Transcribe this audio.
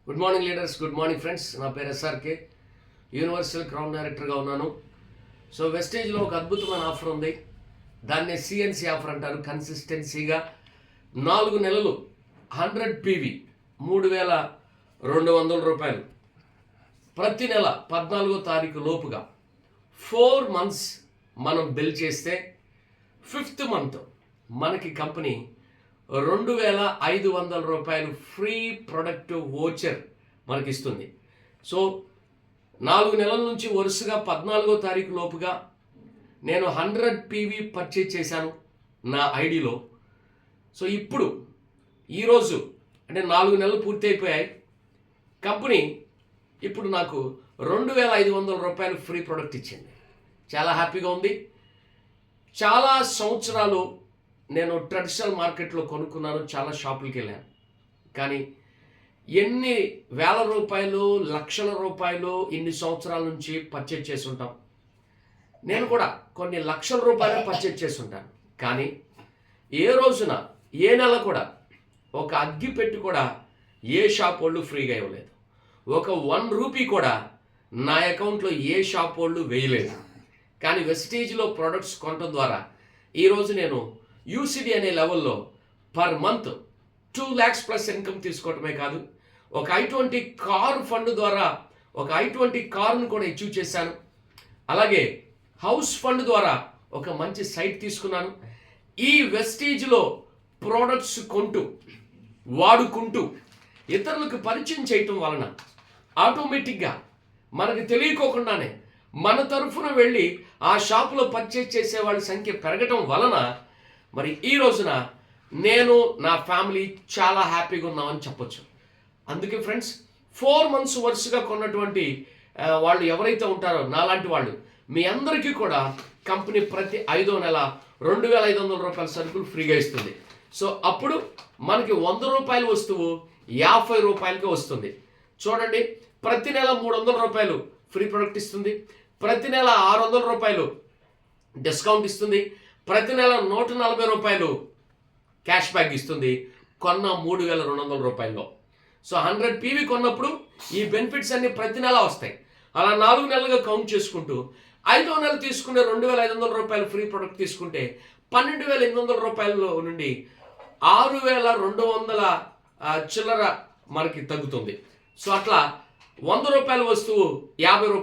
Good morning leaders, good morning friends. నా పేరు SRK, universal crown డైరెక్టర్గా ఉన్నాను. సో వెస్టేజ్లో ఒక అద్భుతమైన ఆఫర్ ఉంది. దాన్నే సిఎన్సి ఆఫర్ అంటారు. కన్సిస్టెన్సీగా 4 నెలలు 100 PV 3,200 రూపాయలు ప్రతి నెల 14వ తారీఖు లోపుగా 4 months మనం బిల్ చేస్తే 5th month మనకి కంపెనీ 2,500 రూపాయలు ఫ్రీ ప్రొడక్ట్ వోచర్ మనకి ఇస్తుంది. సో 4 నెలల నుంచి వరుసగా 14వ తారీఖు లోపుగా నేను 100 PV పర్చేజ్ చేశాను నా ఐడిలో. సో ఇప్పుడు ఈరోజు అంటే 4 నెలలు పూర్తి అయిపోయాయి. కంపెనీ ఇప్పుడు నాకు 2,500 రూపాయలు ఫ్రీ ప్రొడక్ట్ ఇచ్చింది. చాలా హ్యాపీగా ఉంది. చాలా సంవత్సరాలు నేను ట్రెడిషనల్ మార్కెట్లో కొనుక్కున్నాను, చాలా షాపులకి వెళ్ళాను. కానీ ఎన్ని వేల రూపాయలు, లక్షల రూపాయలు ఇన్ని సంవత్సరాల నుంచి పర్చేజ్ చేసి ఉంటాం. నేను కూడా కొన్ని లక్షల రూపాయలు పర్చేజ్ చేసి ఉంటాను. కానీ ఏ రోజున ఏ నెల కూడా ఒక అగ్గి పెట్టి కూడా ఏ షాప్ వాళ్ళు ఫ్రీగా ఇవ్వలేదు. ఒక 1 రూపీ కూడా నా అకౌంట్లో ఏ షాప్ వాళ్ళు వేయలేదు. కానీ వెస్టేజ్లో ప్రొడక్ట్స్ కొనడం ద్వారా ఈరోజు నేను యూసిడి అనే లెవెల్లో per month 2 lakhs plus income తీసుకోవటమే కాదు, ఒక I-20 కార్ ఫండ్ ద్వారా ఒక I-20 కారును కూడా అచీవ్ చేశాను. అలాగే హౌస్ ఫండ్ ద్వారా ఒక మంచి సైట్ తీసుకున్నాను. ఈ వెస్టేజ్లో ప్రోడక్ట్స్ కొంటూ వాడుకుంటూ ఇతరులకు పరిచయం చేయటం వలన ఆటోమేటిక్గా మనకు తెలియకోకుండానే మన తరఫున వెళ్ళి ఆ షాపులో పర్చేజ్ చేసే వాళ్ళ సంఖ్య పెరగటం వలన మరి ఈ రోజున నేను నా ఫ్యామిలీ చాలా హ్యాపీగా ఉన్నామని చెప్పొచ్చు. అందుకే ఫ్రెండ్స్, 4 months వరుసగా కొన్నటువంటి వాళ్ళు ఎవరైతే ఉంటారో నాలాంటి వాళ్ళు, మీ అందరికీ కూడా కంపెనీ ప్రతి 5వ నెల 2,500 రూపాయల సరుకులు ఫ్రీగా ఇస్తుంది. సో అప్పుడు మనకి 100 రూపాయల వస్తువు 50 రూపాయలకి వస్తుంది. చూడండి, ప్రతి నెల 300 రూపాయలు ఫ్రీ ప్రొడక్ట్ ఇస్తుంది, ప్రతి నెల 600 రూపాయలు డిస్కౌంట్ ఇస్తుంది, ప్రతి నెల 140 రూపాయలు క్యాష్ బ్యాక్ ఇస్తుంది కొన్న 3,200 రూపాయల్లో. సో 100 PV కొన్నప్పుడు ఈ బెనిఫిట్స్ అన్ని ప్రతి నెల వస్తాయి. అలా 4 నెలలుగా కౌంట్ చేసుకుంటూ 5వ నెల తీసుకునే 2,500 రూపాయలు ఫ్రీ ప్రొడక్ట్ తీసుకుంటే 12,800 రూపాయల నుండి 6,200 చిల్లర మనకి తగ్గుతుంది. సో అట్లా 100 రూపాయల వస్తువు 50 రూపాయలు